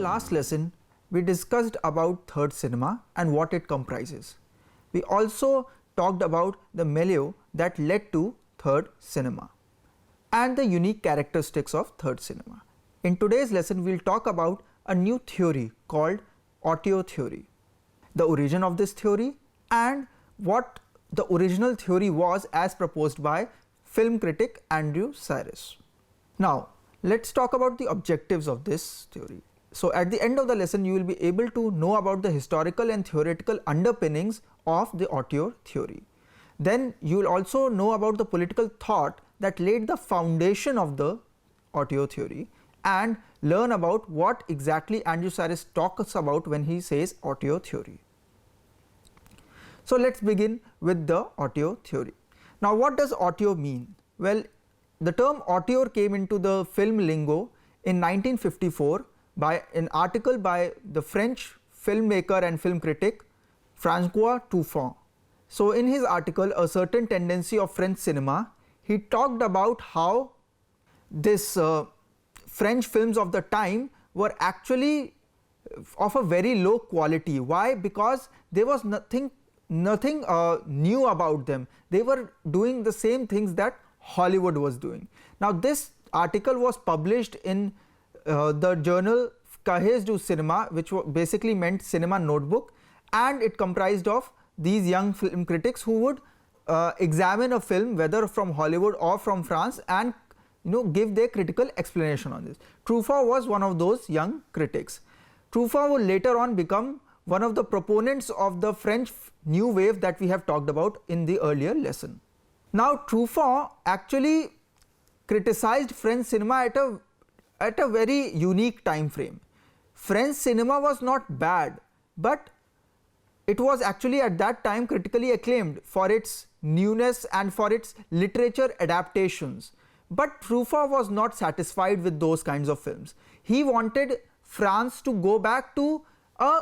last lesson, we discussed about third cinema and what it comprises. We also talked about the milieu that led to third cinema and the unique characteristics of third cinema. In today's lesson, we will talk about a new theory called auteur theory, the origin of this theory and what the original theory was as proposed by film critic Andrew Cyrus. Now, let's talk about the objectives of this theory. So, at the end of the lesson, you will be able to know about the historical and theoretical underpinnings of the auteur theory. Then you will also know about the political thought that laid the foundation of the auteur theory and learn about what exactly Andrew Cyrus talks about when he says auteur theory. So, let us begin with the auteur theory. Now, what does auteur mean? Well, the term auteur came into the film lingo in 1954 by an article by the French filmmaker and film critic François Truffaut. So, in his article, A Certain Tendency of French Cinema, he talked about how this French films of the time were actually of a very low quality. Why? Because there was nothing new about them. They were doing the same things that Hollywood was doing. Now, this article was published in the journal Cahiers du Cinéma, which basically meant Cinema Notebook, and it comprised of these young film critics who would examine a film whether from Hollywood or from France and give their critical explanation on this. Truffaut was one of those young critics. Truffaut would later on become one of the proponents of the French new wave that we have talked about in the earlier lesson. Now, Truffaut actually criticized French cinema at a very unique time frame. French cinema was not bad, but it was actually at that time critically acclaimed for its newness and for its literature adaptations. But Truffaut was not satisfied with those kinds of films. He wanted France to go back to a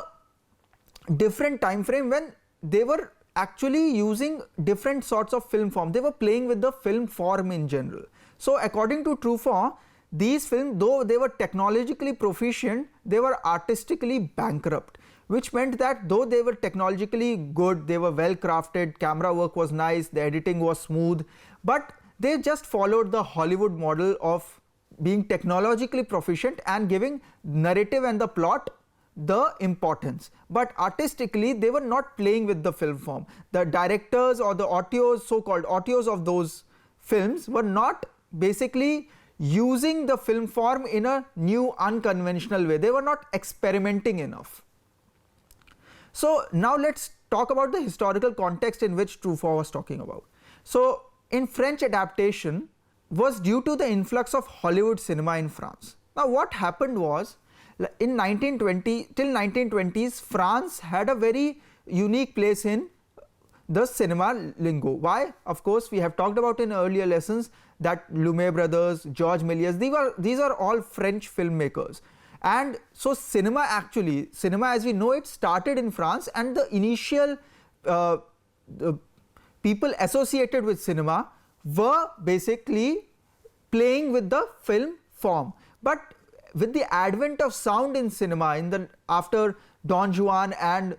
different time frame when they were actually using different sorts of film form. They were playing with the film form in general. So, according to Truffaut, these films, though they were technologically proficient, they were artistically bankrupt, which meant that though they were technologically good, they were well crafted, camera work was nice, the editing was smooth, but they just followed the Hollywood model of being technologically proficient and giving narrative and the plot the importance, but artistically they were not playing with the film form. The directors or the auteurs, so-called auteurs of those films, were not basically using the film form in a new unconventional way. They were not experimenting enough. So, now let us talk about the historical context in which Truffaut was talking about. So, in French adaptation was due to the influx of Hollywood cinema in France. Now, what happened was, in 1920 till 1920s, France had a very unique place in the cinema lingo. Why? Of course, we have talked about in earlier lessons that Lumiere brothers, Georges Méliès, these are all French filmmakers. And so, cinema as we know it, started in France, and the initial the people associated with cinema were basically playing with the film form. But with the advent of sound in cinema, after Don Juan and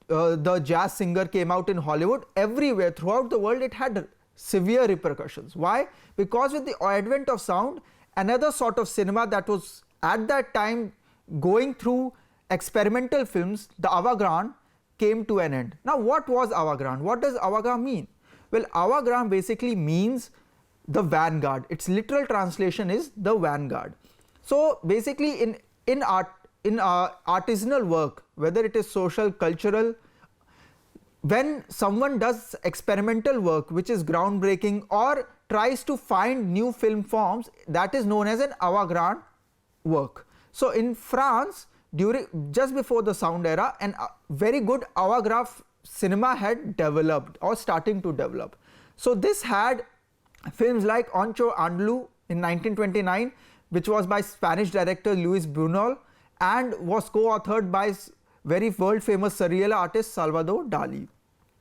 the jazz singer came out in Hollywood, everywhere throughout the world it had severe repercussions. Why? Because with the advent of sound, another sort of cinema that was at that time going through experimental films, the avant-garde, came to an end. Now, what was avant-garde? What does avant-garde mean? Well, avant-garde basically means the vanguard. Its literal translation is the vanguard. So, basically in artisanal work, whether it is social, cultural, when someone does experimental work which is groundbreaking or tries to find new film forms, that is known as an avant-garde work. So, in France, just before the sound era, a very good avant-garde cinema had developed or starting to develop. So, this had films like Ancho Andalou in 1929, which was by Spanish director Luis Buñuel and was co-authored by very world famous surreal artist Salvador Dali.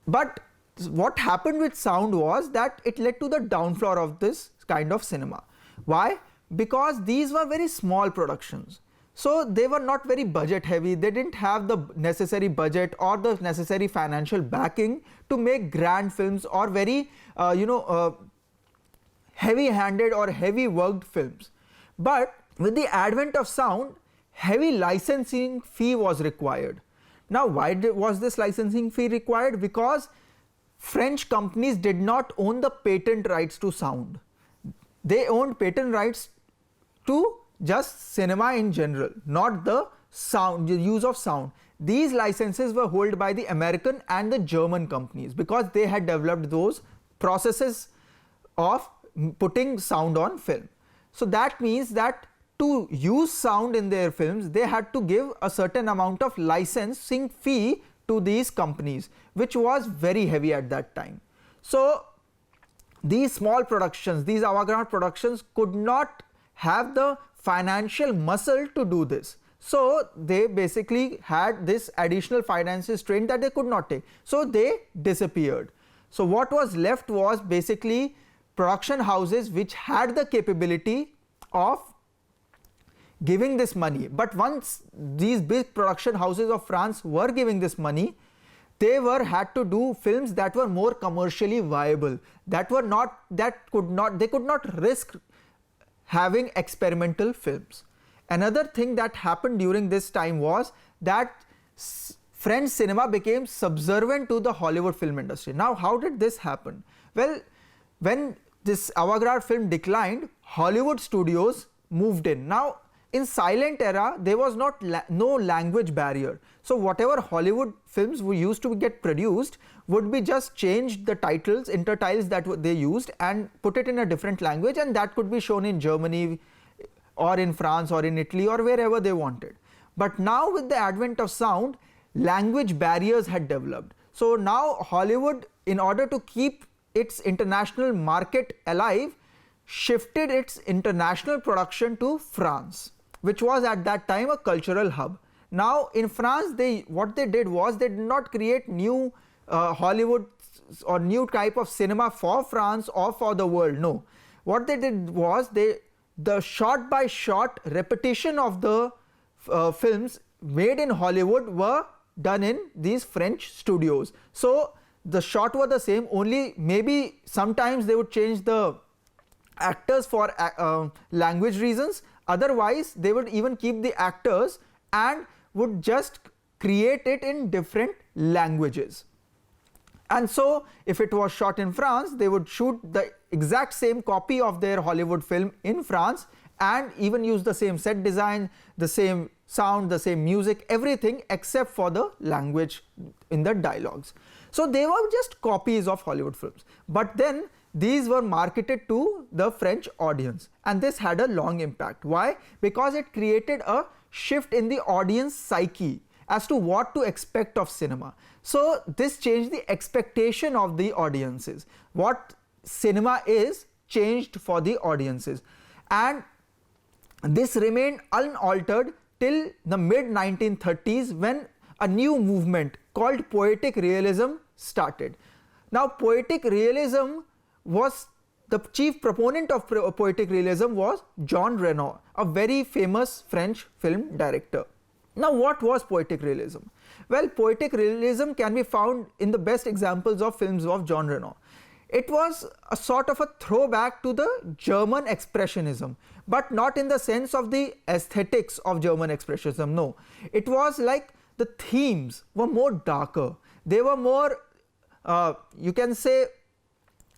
But what happened with sound was that it led to the downfall of this kind of cinema. Why? Because these were very small productions. So they were not very budget heavy, they didn't have the necessary budget or the necessary financial backing to make grand films or very heavy handed or heavy worked films. But with the advent of sound, heavy licensing fee was required. Now why was this licensing fee required? Because French companies did not own the patent rights to sound. They owned patent rights to just cinema in general, not the sound, the use of sound. These licenses were held by the American and the German companies because they had developed those processes of putting sound on film. So that means that to use sound in their films, they had to give a certain amount of licensing fee to these companies, which was very heavy at that time. So these small productions, these avant-garde productions could not have the financial muscle to do this. So they basically had this additional financial strain that they could not take. So they disappeared. So what was left was basically production houses which had the capability of giving this money. But once these big production houses of France were giving this money, they had to do films that were more commercially viable, they could not risk having experimental films. Another thing that happened during this time was that French cinema became subservient to the Hollywood film industry. Now how did this happen? Well, when this avant-garde film declined, Hollywood studios moved in. Now in silent era, there was no language barrier. So whatever Hollywood films we used to get produced would be just changed the titles, intertitles that they used and put it in a different language, and that could be shown in Germany or in France or in Italy or wherever they wanted. But now with the advent of sound, language barriers had developed. So now Hollywood, in order to keep its international market alive, shifted its international production to France, which was at that time a cultural hub. Now in France, what they did was they did not create new Hollywood or new type of cinema for France or for the world. No, what they did was the shot by shot repetition of the films made in Hollywood were done in these French studios. So the shot were the same, only maybe sometimes they would change the actors for language reasons. Otherwise they would even keep the actors and would just create it in different languages. And so if it was shot in France, they would shoot the exact same copy of their Hollywood film in France and even use the same set design, the same sound, the same music, everything except for the language in the dialogues. So they were just copies of Hollywood films. But then these were marketed to the French audience, and this had a long impact. Why? Because it created a shift in the audience psyche as to what to expect of cinema. So this changed the expectation of the audiences. What cinema is changed for the audiences, and this remained unaltered till the mid 1930s, when a new movement called poetic realism started. Now poetic realism was, the chief proponent of poetic realism was Jean Reno, a very famous French film director. Now what was poetic realism? Well, poetic realism can be found in the best examples of films of Jean Reno. It was a sort of a throwback to the German Expressionism, but not in the sense of the aesthetics of German Expressionism, no. It was like the themes were more darker, they were more, you can say,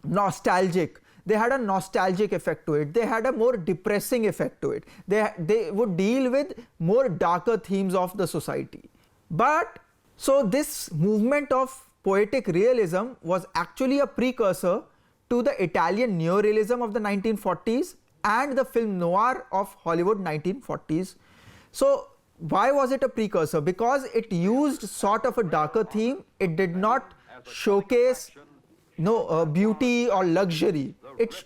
nostalgic. They had a nostalgic effect to it, they had a more depressing effect to it, they would deal with more darker themes of the society. But so this movement of poetic realism was actually a precursor to the Italian neorealism of the 1940s and the film noir of Hollywood 1940s. So why was it a precursor? Because it used sort of a darker theme. It did not showcase beauty or luxury. It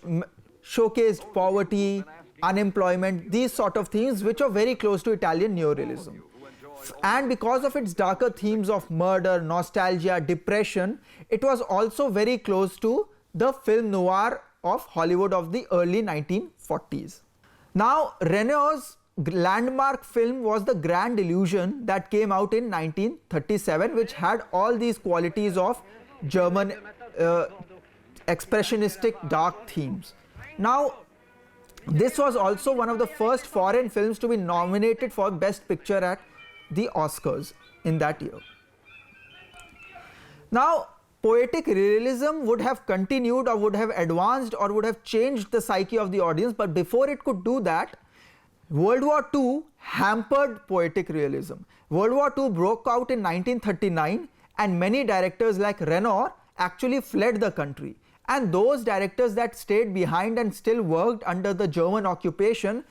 showcased poverty, unemployment, these sort of themes which are very close to Italian neorealism. And because of its darker themes of murder, nostalgia, depression, it was also very close to the film noir of Hollywood of the early 1940s. Now Reno's landmark film was The Grand Illusion that came out in 1937, which had all these qualities of German expressionistic dark themes. Now, this was also one of the first foreign films to be nominated for Best Picture at the Oscars in that year. Now, poetic realism would have continued or would have advanced or would have changed the psyche of the audience, but before it could do that, World War II hampered poetic realism. World War II broke out in 1939 and many directors like Renoir actually fled the country. And those directors that stayed behind and still worked under the German occupation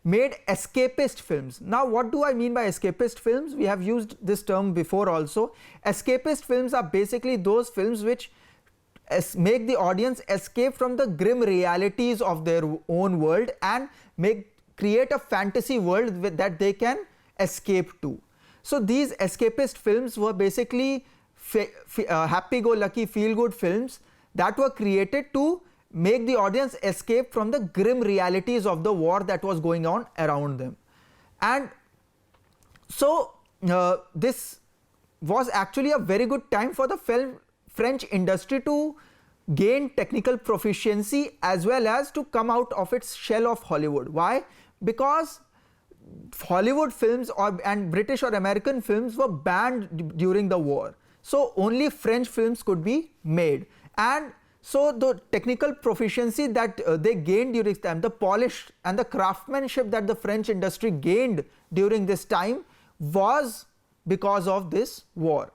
made escapist films. Now, what do I mean by escapist films? We have used this term before also. Escapist films are basically those films which make the audience escape from the grim realities of their own world and create a fantasy world that they can escape to. So these escapist films were basically happy-go-lucky, feel-good films that were created to make the audience escape from the grim realities of the war that was going on around them. And so this was actually a very good time for the French industry to gain technical proficiency as well as to come out of its shell of Hollywood. Why? Because Hollywood films and British or American films were banned during the war. So only French films could be made. And so the technical proficiency that they gained during this time, the polish and the craftsmanship that the French industry gained during this time was because of this war.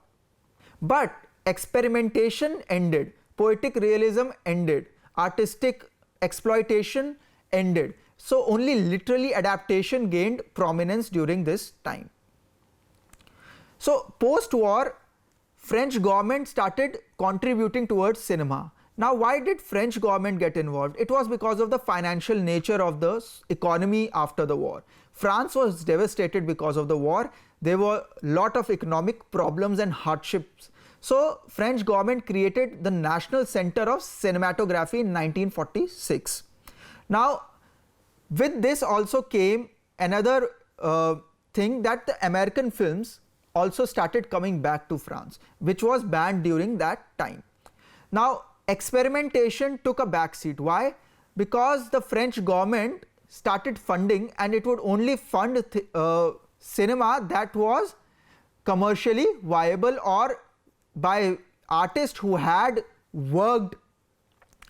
But experimentation ended, poetic realism ended, artistic exploitation ended. So only literary adaptation gained prominence during this time. So post-war, French government started contributing towards cinema. Now, why did French government get involved? It was because of the financial nature of the economy after the war. France was devastated because of the war. There were a lot of economic problems and hardships. So French government created the National Center of Cinematography in 1946. Now, with this also came another thing, that the American films also started coming back to France, which was banned during that time. Now, experimentation took a backseat. Why? Because the French government started funding, and it would only fund cinema that was commercially viable or by artists who had worked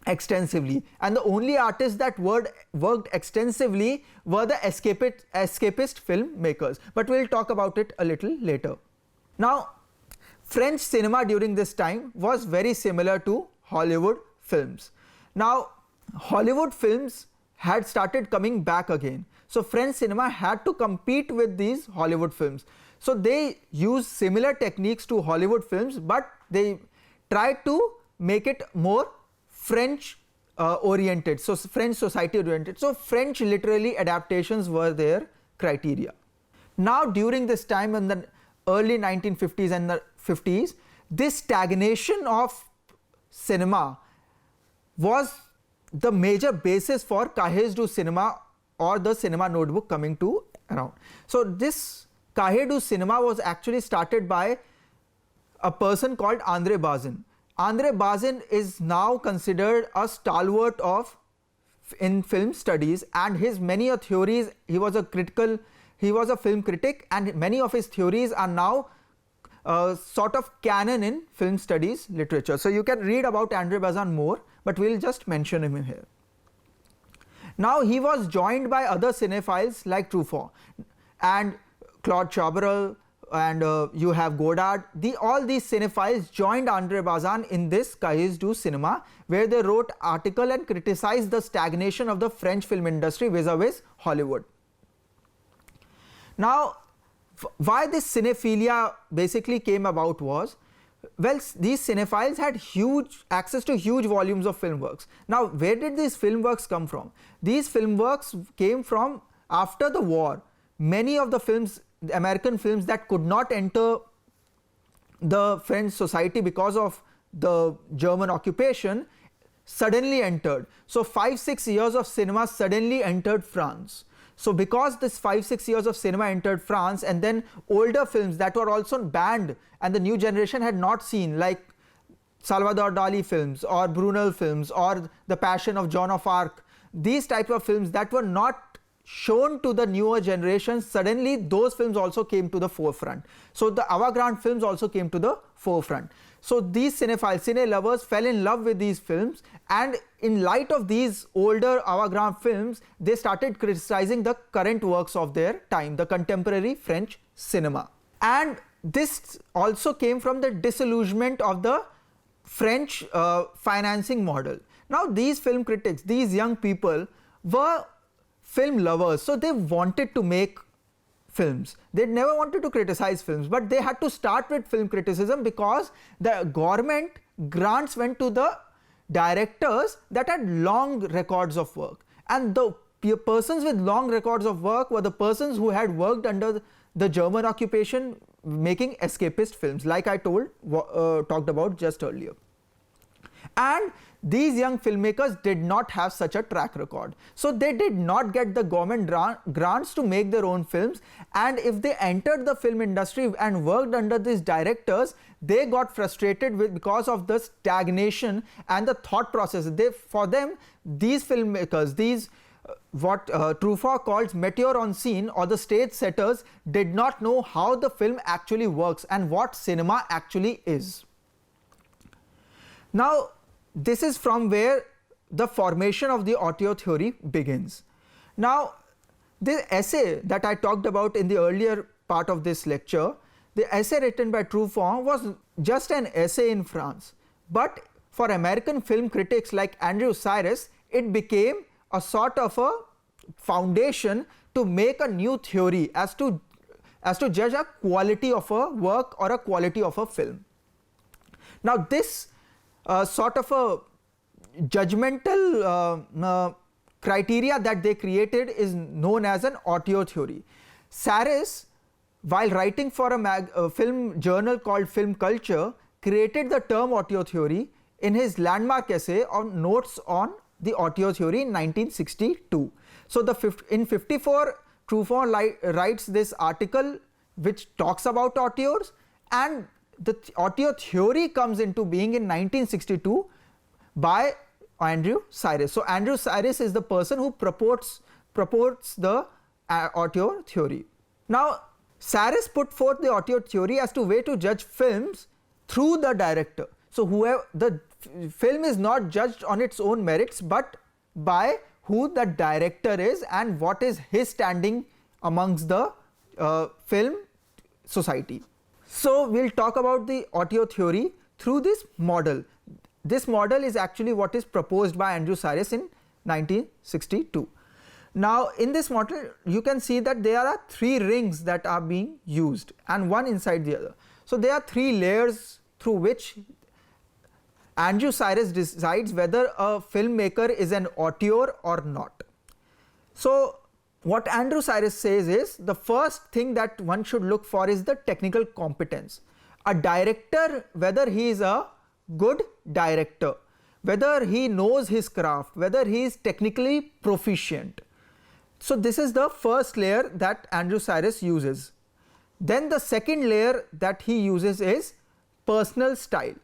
extensively, and the only artists that worked extensively were the escapist filmmakers, but we'll talk about it a little later. Now, French cinema during this time was very similar to Hollywood films. Now, Hollywood films had started coming back again, so French cinema had to compete with these Hollywood films. So they used similar techniques to Hollywood films, but they tried to make it more French oriented, so French society oriented. So French literary adaptations were their criteria. Now, during this time in the early 1950s and the 50s, this stagnation of cinema was the major basis for Cahiers du Cinema or the Cinema Notebook coming to around. So this Cahiers du Cinema was actually started by a person called André Bazin. André Bazin is now considered a stalwart in film studies, and his many theories, he was a film critic, and many of his theories are now sort of canon in film studies literature. So you can read about André Bazin more, but we'll just mention him here. Now, he was joined by other cinephiles like Truffaut and Claude Chabrol, and you have Godard. All these cinephiles joined André Bazin in this Cahiers du Cinema, where they wrote article and criticized the stagnation of the French film industry vis-a-vis Hollywood. Now, why this cinephilia basically came about was, well, these cinephiles had huge access to huge volumes of film works. Now, where did these film works come from? These film works came from after the war. Many of the films, the American films that could not enter the French society because of the German occupation, suddenly entered. So 5-6 years of cinema suddenly entered France. So because this 5-6 years of cinema entered France, and then older films that were also banned and the new generation had not seen, like Salvador Dali films or Brunel films or The Passion of Joan of Arc, these type of films that were not shown to the newer generations, suddenly those films also came to the forefront. So the avant-garde films also came to the forefront. So these cinephiles, cine lovers fell in love with these films, and in light of these older avant-garde films, they started criticizing the current works of their time, the contemporary French cinema. And this also came from the disillusionment of the French financing model. Now these film critics, these young people were film lovers, so they wanted to make films. They never wanted to criticize films, but they had to start with film criticism because the government grants went to the directors that had long records of work, and the persons with long records of work were the persons who had worked under the German occupation making escapist films, like I talked about just earlier. And these young filmmakers did not have such a track record, so they did not get the government grants to make their own films, and if they entered the film industry and worked under these directors, they got frustrated because of the stagnation and the thought process. For them, these filmmakers, these what Truffaut calls metteurs en scène, or the stage setters, did not know how the film actually works and what cinema actually is. Now this is from where the formation of the auteur theory begins. Now the essay that I talked about in the earlier part of this lecture, the essay written by Truffaut was just an essay in France, but for American film critics like Andrew Cyrus, it became a sort of a foundation to make a new theory as to judge a quality of a work or a quality of a film. Now this sort of a judgmental criteria that they created is known as an auteur theory. Cyrus, while writing for a film journal called Film Culture, created the term auteur theory in his landmark essay on Notes on the Auteur Theory in 1962. So in 1954, Truffaut writes this article which talks about auteurs, and the auteur theory comes into being in 1962 by Andrew Cyrus. So Andrew Cyrus is the person who purports the auteur theory. Now Cyrus put forth the auteur theory as to way to judge films through the director. So whoever the film is not judged on its own merits, but by who the director is and what is his standing amongst the film society. So we'll talk about the auteur theory through this model. This model is actually what is proposed by Andrew Cyrus in 1962. Now in this model you can see that there are three rings that are being used, and one inside the other. So there are three layers through which Andrew Cyrus decides whether a filmmaker is an auteur or not. So what Andrew Cyrus says is, the first thing that one should look for is the technical competence. A director, whether he is a good director, whether he knows his craft, whether he is technically proficient. So this is the first layer that Andrew Cyrus uses. Then the second layer that he uses is personal style.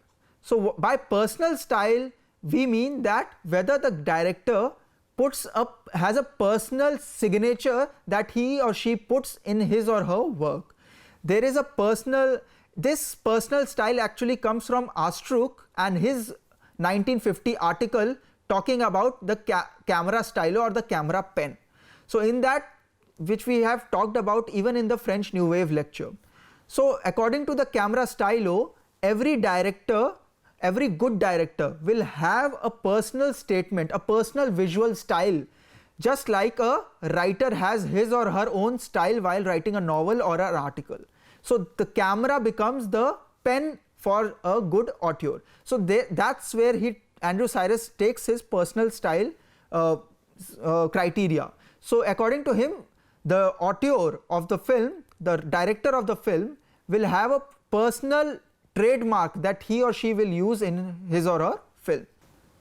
So by personal style we mean that whether the director has a personal signature that he or she puts in his or her work. There is this personal style actually comes from Astruc and his 1950 article talking about the camera stylo or the camera pen. So in that, which we have talked about even in the French New Wave lecture. So according to the camera stylo, every good director will have a personal statement, a personal visual style, just like a writer has his or her own style while writing a novel or an article. So the camera becomes the pen for a good auteur. So that's where Andrew Cyrus takes his personal style criteria. So according to him, the auteur of the film, the director of the film, will have a personal trademark that he or she will use in his or her film.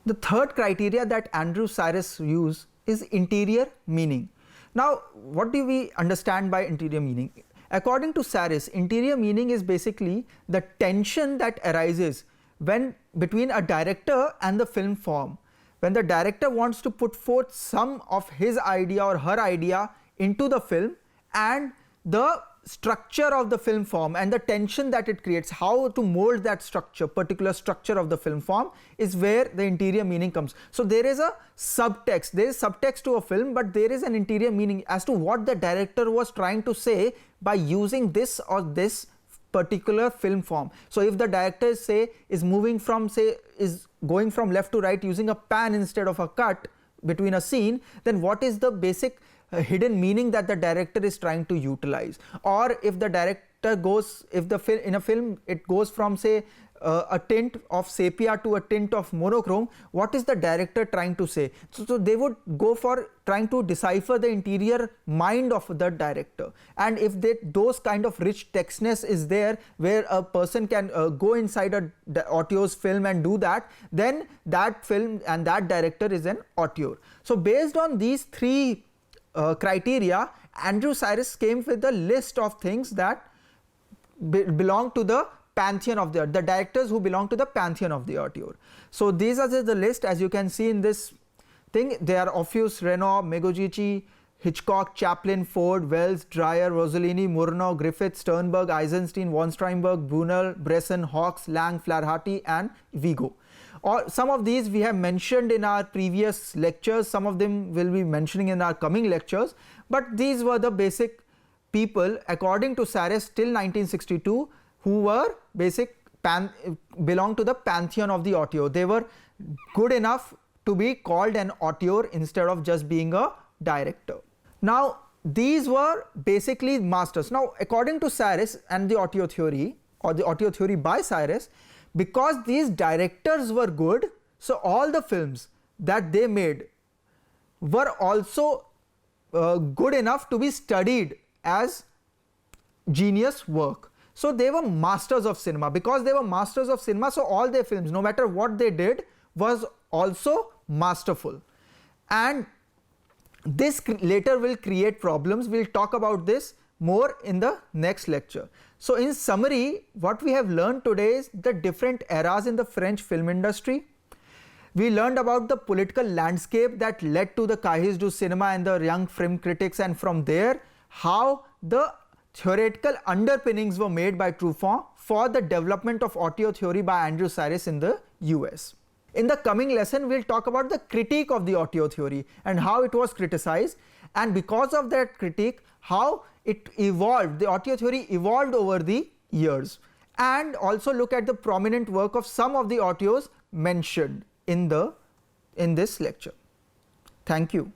The third criteria that Andrew Cyrus used is interior meaning. Now, what do we understand by interior meaning? According to Saris, interior meaning is basically the tension that arises when between a director and the film form. When the director wants to put forth some of his idea or her idea into the film, and the structure of the film form and the tension that it creates, how to mold that structure, particular structure of the film form, is where the interior meaning comes. So there is a subtext, there is subtext to a film, but there is an interior meaning as to what the director was trying to say by using this or this particular film form. So if the director is moving from, is going from left to right using a pan instead of a cut between a scene, then what is the basic hidden meaning that the director is trying to utilize? Or if the director goes, if the in a film it goes from a tint of sepia to a tint of monochrome, what is the director trying to say? So they would go for trying to decipher the interior mind of the director, and if those kind of rich textness is there where a person can go inside a auteurs film and do that, then that film and that director is an auteur. So based on these three criteria, Andrew Cyrus came with a list of things that belong to the pantheon of the directors who belong to the pantheon of the auteur. So these are the list, as you can see in this thing. They are Ophues, Renoir, Migogici, Hitchcock, Chaplin, Ford, Wells, Dreyer, Rossellini, Murnau, Griffith, Sternberg, Eisenstein, von Steinberg, Brunel, Bresson, Hawks, Lang, Flaherty and Vigo. Or some of these we have mentioned in our previous lectures, some of them will be mentioning in our coming lectures, but these were the basic people according to Cyrus till 1962 who were belong to the pantheon of the auteur. They were good enough to be called an auteur instead of just being a director. Now these were basically masters. Now according to Cyrus and the auteur theory, or the auteur theory by Cyrus, because these directors were good, so all the films that they made were also good enough to be studied as genius work. So they were masters of cinema. Because they were masters of cinema, so all their films, no matter what they did, was also masterful. And this later will create problems. We'll talk about this more in the next lecture. So in summary, what we have learned today is the different eras in the French film industry. We learned about the political landscape that led to the Cahiers du Cinema and the young film critics, and from there how the theoretical underpinnings were made by Truffaut for the development of auteur theory by Andrew Cyrus in the US. In the coming lesson, we'll talk about the critique of the auteur theory and how it was criticized, and because of that critique, how it evolved, the auteur theory evolved over the years, and also look at the prominent work of some of the auteurs mentioned in this lecture. Thank you.